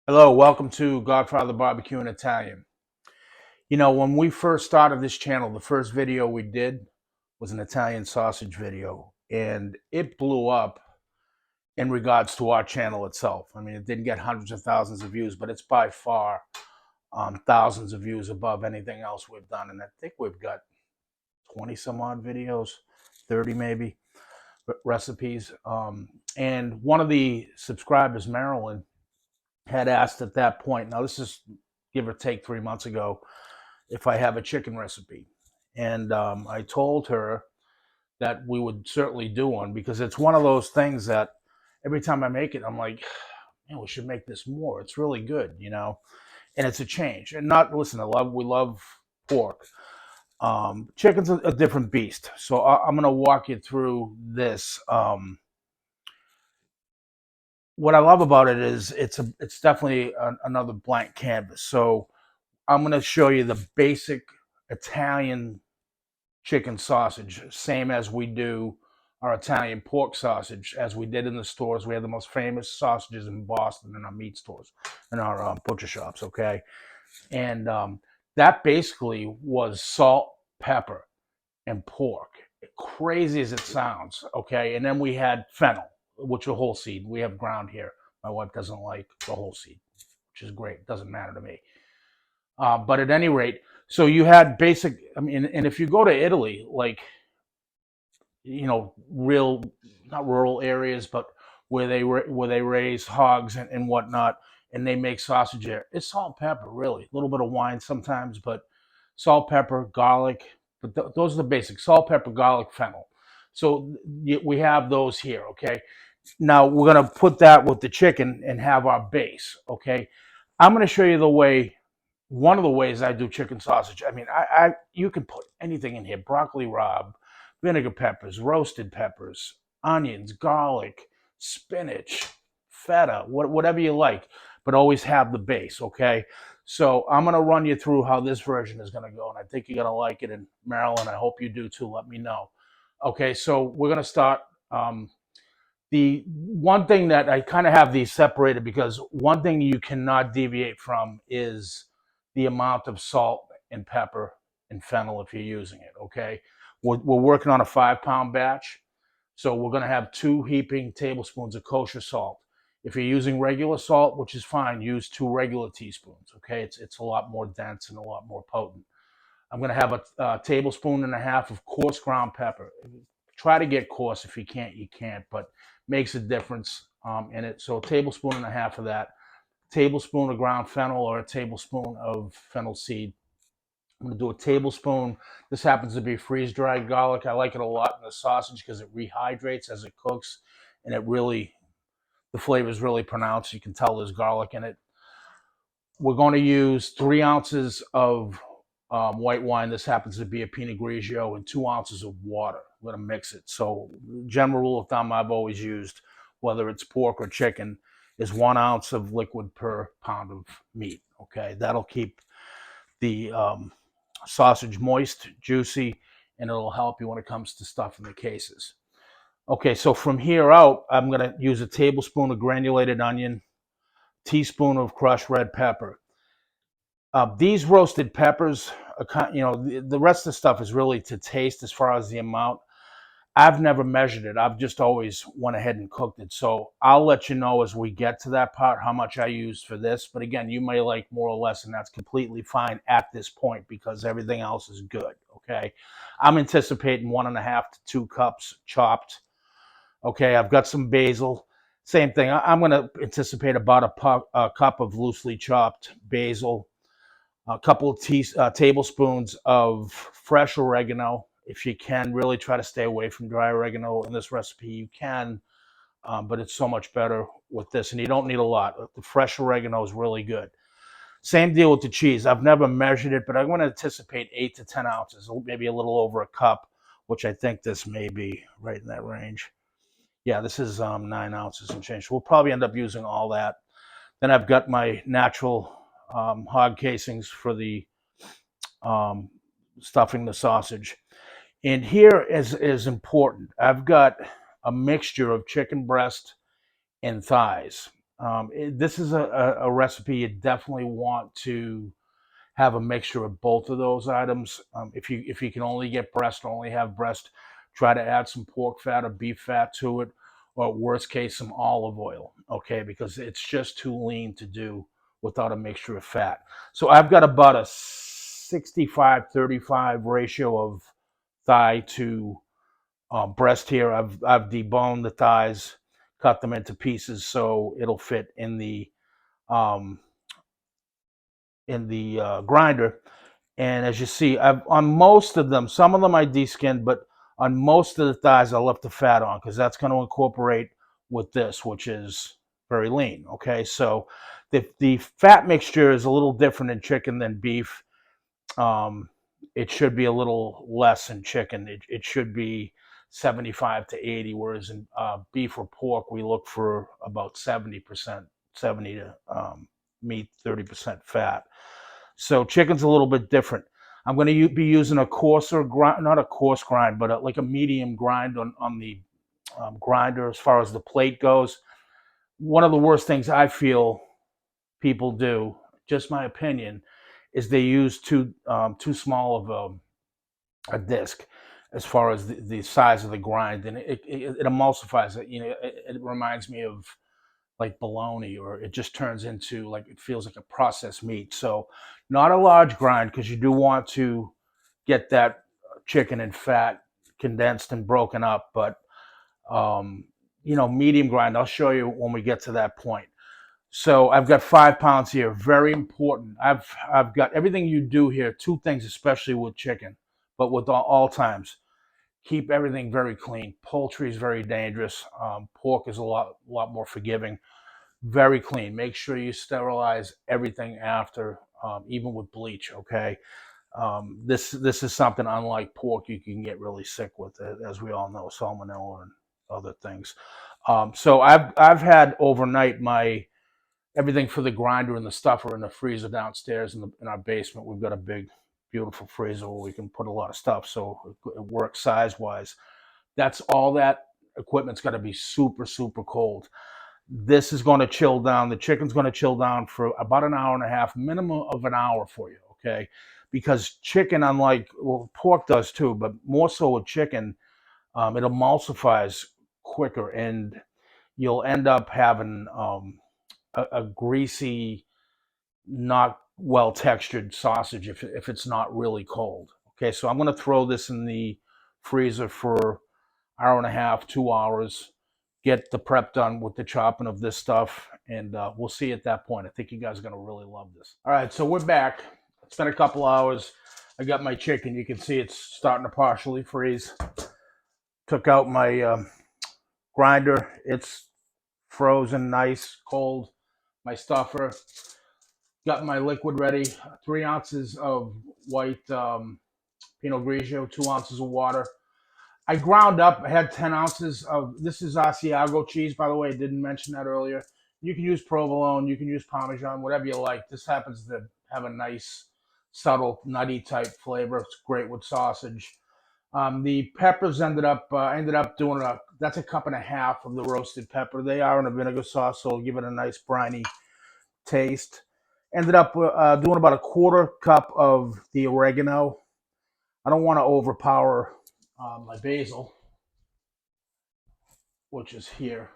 Hello, welcome to Godfather Barbecue and Italian. You know, when we first started this channel, the first video we did was an Italian sausage video, and it blew up in regards to our channel itself. I mean, it didn't get hundreds of thousands of views, but it's by far thousands of views above anything else we've done. And I think we've got 20 some odd videos, 30 maybe, recipes. And one of the subscribers, Marilyn, had asked at that point, now this is give or take 3 months ago, if I have a chicken recipe. And I told her that we would certainly do one because it's one of those things that every time I make it, I'm like, man, we should make this more. It's really good, you know, and it's a change. And not, listen, we love pork. Chicken's a different beast. So I'm going to walk you through this. What I love about it is it's definitely another blank canvas. So I'm going to show you the basic Italian chicken sausage, same as we do our Italian pork sausage, as we did in the stores. We have the most famous sausages in Boston in our meat stores, in our butcher shops, okay? And that basically was salt, pepper, and pork. Crazy as it sounds, okay? And then we had fennel, which is whole seed. We have ground here. My wife doesn't like the whole seed, which is great. Doesn't matter to me. But at any rate, so you had basic. I mean, and if you go to Italy, like real not rural areas, but where they raise hogs and whatnot, and they make sausage there, it's salt and pepper, really. A little bit of wine sometimes, but salt, pepper, garlic. But those are the basics: salt, pepper, garlic, fennel. So we have those here. Okay. Now we're gonna put that with the chicken and have our base. Okay. I'm gonna show you the way one of the ways I do chicken sausage. I mean, I you can put anything in here: broccoli rabe, vinegar peppers, roasted peppers, onions, garlic, spinach, feta, whatever you like, but always have the base. Okay, so I'm gonna run you through how this version is gonna go, and I think you're gonna like it. And Marilyn, I hope you do too. Let me know. Okay, so we're gonna start. The one thing that I kind of have these separated, because one thing you cannot deviate from is the amount of salt and pepper and fennel if you're using it. Okay, we're working on a 5 pound batch, so we're going to have 2 heaping tablespoons of kosher salt. If you're using regular salt, which is fine, use 2 regular teaspoons. Okay, it's a lot more dense and a lot more potent. I'm going to have a tablespoon and a half of coarse ground pepper. Try to get coarse. If you can't, you can't, but makes a difference in it. So a tablespoon and a half of that, tablespoon of ground fennel, or a tablespoon of fennel seed. I'm going to do a tablespoon. This happens to be freeze-dried garlic. I like it a lot in the sausage because it rehydrates as it cooks, and the flavor is really pronounced. You can tell there's garlic in it. We're going to use 3 ounces of white wine. This happens to be a Pinot Grigio, and 2 ounces of water. We're going to mix it. So, general rule of thumb I've always used, whether it's pork or chicken, is 1 ounce of liquid per pound of meat. Okay, that'll keep the sausage moist, juicy, and it'll help you when it comes to stuffing the cases. Okay, so from here out, I'm going to use a tablespoon of granulated onion, teaspoon of crushed red pepper. These roasted peppers, the rest of the stuff is really to taste as far as the amount. I've never measured it. I've just always went ahead and cooked it. So I'll let you know as we get to that part how much I use for this. But again, you may like more or less, and that's completely fine at this point because everything else is good. Okay. I'm anticipating 1.5 to 2 cups chopped. Okay. I've got some basil. Same thing. I'm going to anticipate about a cup of loosely chopped basil, a couple of tablespoons of fresh oregano. If you can, really try to stay away from dry oregano in this recipe. You can, but it's so much better with this, and you don't need a lot. The fresh oregano is really good. Same deal with the cheese. I've never measured it, but I'm going to anticipate 8 to 10 ounces, maybe a little over a cup, which I think this may be right in that range. Yeah, this is 9 ounces and change. We'll probably end up using all that. Then I've got my natural hog casings for the um, stuffing the sausage. And here is important. I've got a mixture of chicken breast and thighs. This is a recipe you definitely want to have a mixture of both of those items. If you can only get breast, only have breast, try to add some pork fat or beef fat to it, or worst case, some olive oil. Okay, because it's just too lean to do without a mixture of fat. So I've got about a 65-35 ratio of thigh to breast here. I've deboned the thighs, cut them into pieces so it'll fit um, in the grinder. And as you see, on most of them, some of them I deskinned, but on most of the thighs I left the fat on because that's going to incorporate with this, which is very lean. Okay, so the fat mixture is a little different in chicken than beef. Um, it should be a little less in chicken. It should be 75 to 80, whereas in beef or pork, we look for about 70%, 70 to meat, 30% fat. So chicken's a little bit different. I'm going to be using a coarser grind, not a coarse grind, but like a medium grind on the grinder as far as the plate goes. One of the worst things I feel people do, just my opinion, is they use too small of a disc as far as the size of the grind, and it emulsifies it. It reminds me of like bologna, or it just turns into like it feels like a processed meat. So not a large grind because you do want to get that chicken and fat condensed and broken up, but um, medium grind. I'll show you when we get to that point. So I've got 5 pounds here. Very important. I've got everything you do here. Two things, especially with chicken, but with all times. Keep everything very clean. Poultry is very dangerous. Pork is a lot more forgiving. Very clean. Make sure you sterilize everything after, even with bleach. Okay. This is something unlike pork you can get really sick with, as we all know, salmonella and other things. So I've had overnight my everything for the grinder and the stuffer in the freezer downstairs in our basement. We've got a big, beautiful freezer where we can put a lot of stuff, so it works size wise. That's all that equipment's got to be super, super cold. This is going to chill down. The chicken's going to chill down for about an hour and a half, minimum of an hour for you, okay? Because chicken, unlike, well, pork does too, but more so with chicken, it emulsifies quicker, and you'll end up having a greasy, not well textured sausage if it's not really cold. Okay, so I'm going to throw this in the freezer for hour and a half, 2 hours, get the prep done with the chopping of this stuff, and we'll see at that point. I think you guys are going to really love this. All right, so we're back. It's been a couple hours. I got my chicken. You can see it's starting to partially freeze. Took out my grinder. It's frozen nice, cold. My stuffer. Got my liquid ready. 3 ounces of white Pinot Grigio, 2 ounces of water. I ground up. I had 10 ounces of, this is Asiago cheese, by the way. I didn't mention that earlier. You can use provolone. You can use Parmesan, whatever you like. This happens to have a nice, subtle, nutty type flavor. It's great with sausage. The peppers ended up doing that's a cup and a half of the roasted pepper. They are in a vinegar sauce, so it'll give it a nice briny taste. Ended up doing about a quarter cup of the oregano. I don't want to overpower my basil, which is here.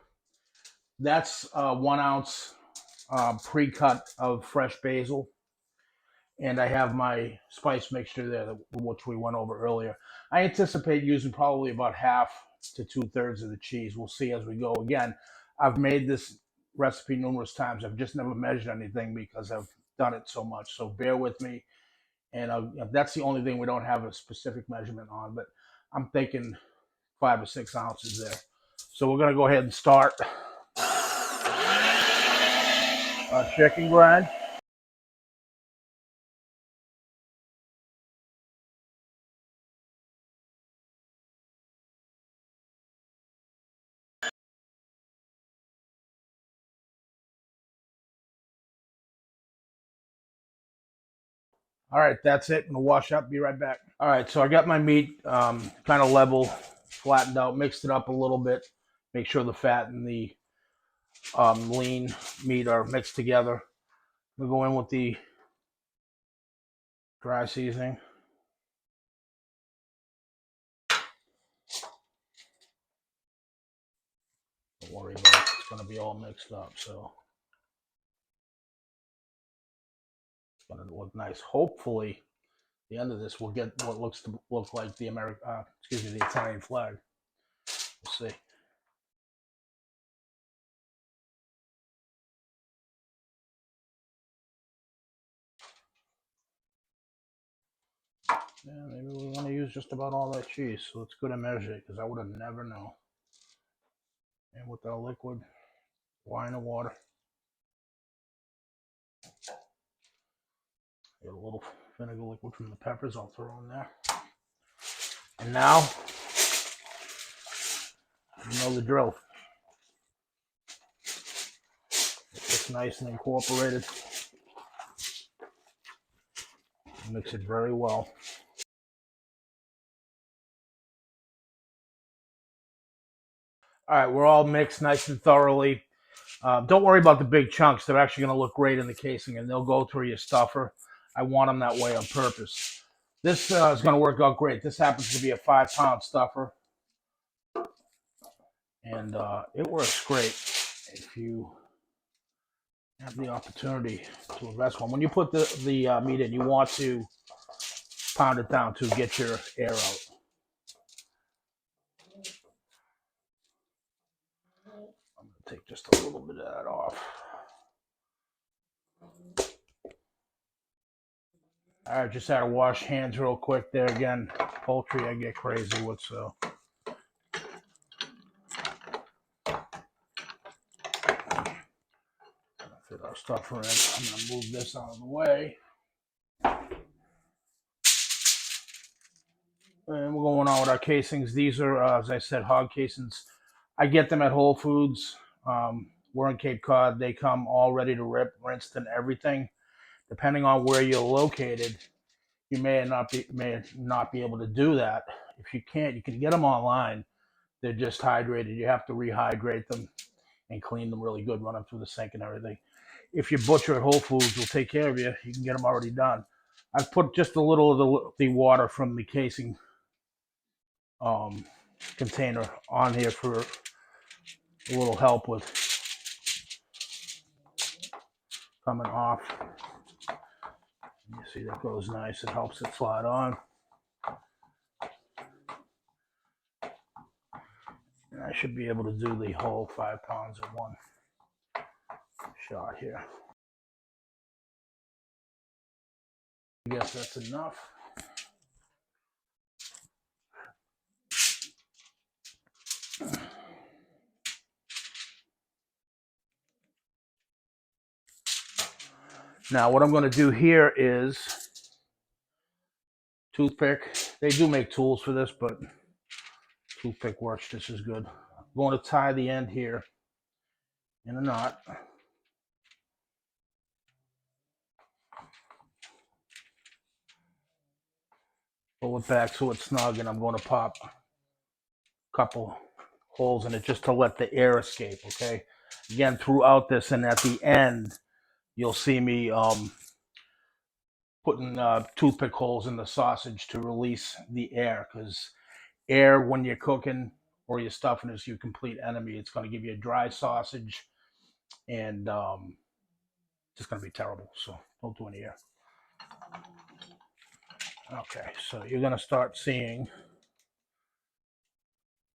That's 1 ounce pre-cut of fresh basil. And I have my spice mixture there, which we went over earlier. I anticipate using probably about half to 2/3 of the cheese. We'll see as we go. Again, I've made this recipe numerous times. I've just never measured anything because I've done it so much. So bear with me. And that's the only thing we don't have a specific measurement on, but I'm thinking 5 or 6 ounces there. So we're going to go ahead and start our chicken grind. All right, that's it. I'm gonna wash up, be right back. All right, so I got my meat kind of level, flattened out, mixed it up a little bit, make sure the fat and the lean meat are mixed together. We go in with the dry seasoning. Don't worry about it. It's going to be all mixed up, so it's going to look nice. Hopefully, the end of this will get what looks to look like the the Italian flag. We'll see. Yeah, maybe we want to use just about all that cheese, so it's good to measure it, because I would have never known. And with our liquid wine and water, get a little vinegar liquid from the peppers, I'll throw in there. And now, you know the drill. It's nice and incorporated. Mix it very well. All right, we're all mixed nice and thoroughly. Don't worry about the big chunks. They're actually going to look great in the casing, and they'll go through your stuffer. I want them that way on purpose. This is going to work out great. This happens to be a 5-pound stuffer, and it works great if you have the opportunity to invest one. When you put the meat in, you want to pound it down to get your air out. I'm going to take just a little bit of that off. All right, just had to wash hands real quick there. Again, poultry I get crazy with, so. Fit our stuffer in. I'm going to move this out of the way. And we're going on with our casings. These are, as I said, hog casings. I get them at Whole Foods. We're in Cape Cod. They come all ready to rip, rinsed, and everything. Depending on where you're located, you may not be able to do that. If you can't, you can get them online. They're just hydrated. You have to rehydrate them and clean them really good, run them through the sink and everything. If your butcher at Whole Foods will take care of you, you can get them already done. I've put just a little of the water from the casing container on here for a little help with coming off. You see that goes nice. It helps it slide on. And I should be able to do the whole 5 pounds in one shot here. I guess that's enough. Now what I'm going to do here is toothpick. They do make tools for this, but toothpick works just as good. I'm going to tie the end here in a knot. Pull it back so it's snug, and I'm going to pop a couple holes in it just to let the air escape, okay? Again, throughout this and at the end, you'll see me putting toothpick holes in the sausage to release the air, because air when you're cooking or you're stuffing is your complete enemy. It's going to give you a dry sausage, and it's just going to be terrible. So don't do any air. Okay, so you're going to start seeing,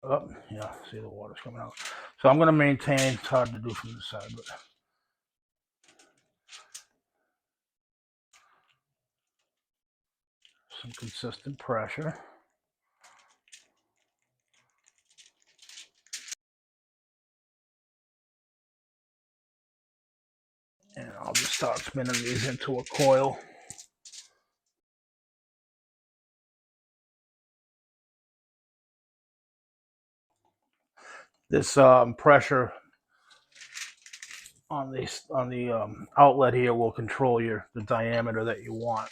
oh, yeah, see the water's coming out. So I'm going to maintain, it's hard to do from this side, but some consistent pressure. And I'll just start spinning these into a coil. This pressure on the outlet here will control the diameter that you want.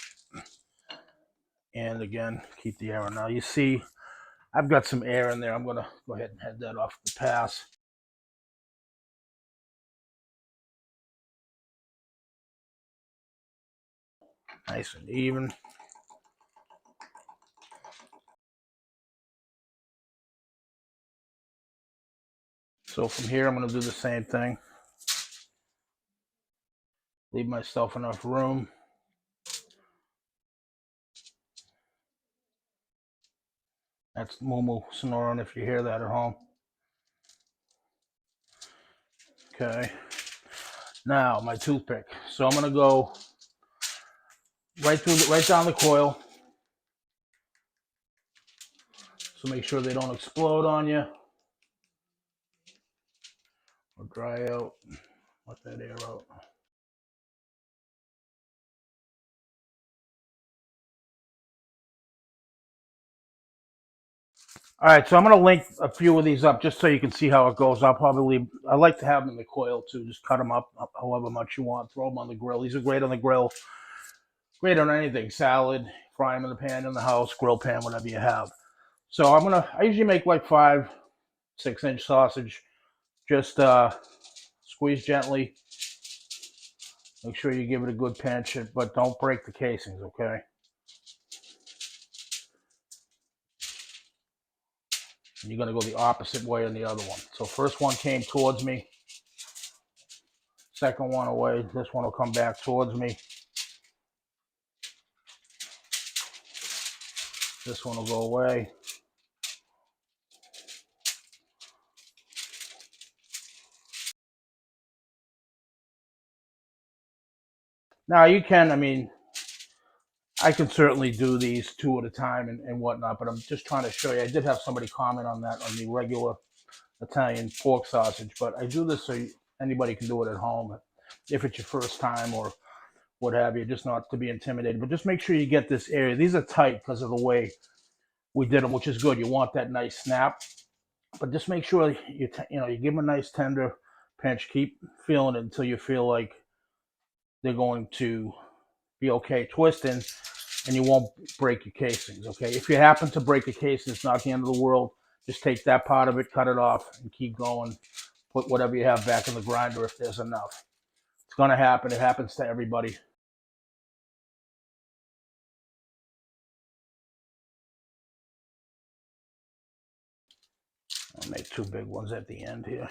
And again, keep the air on. Now you see I've got some air in there. I'm going to go ahead and head that off the pass. Nice and even. So from here, I'm going to do the same thing. Leave myself enough room. That's Moo snoring if you hear that at home. Okay. Now my toothpick. So I'm gonna go right down the coil. So make sure they don't explode on you or dry out. Let that air out. All right, so I'm going to link a few of these up just so you can see how it goes. I like to have them in the coil too. Just cut them up however much you want. Throw them on the grill. These are great on the grill. Great on anything. Salad, fry them in the pan in the house, grill pan, whatever you have. So I usually make like 5, 6-inch sausage. Just squeeze gently. Make sure you give it a good pinch, but don't break the casings, okay? And you're going to go the opposite way on the other one. So first one came towards me. Second one away. This one will come back towards me. This one will go away. Now you can, I can certainly do these 2 at a time and whatnot, but I'm just trying to show you. I did have somebody comment on that on the regular Italian pork sausage, but I do this so anybody can do it at home if it's your first time or what have you, just not to be intimidated. But just make sure you get this area. These are tight because of the way we did them, which is good. You want that nice snap, but just make sure you give them a nice tender pinch. Keep feeling it until you feel like they're going to be okay twisting, and you won't break your casings. Okay, if you happen to break a casing, it's not the end of the world. Just take that part of it, cut it off, and keep going. Put whatever you have back in the grinder if there's enough. It's going to happen. It happens to everybody. I'll make 2 big ones at the end here.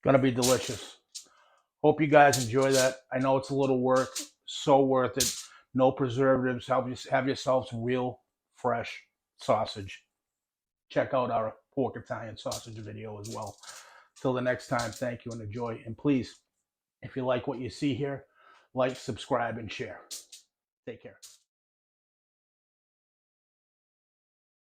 Going to be delicious. Hope you guys enjoy that. I know it's a little work. So worth it. No preservatives. Have yourself some real fresh sausage. Check out our pork Italian sausage video as well. Till the next time, thank you and enjoy. And please, if you like what you see here, like, subscribe, and share. Take care.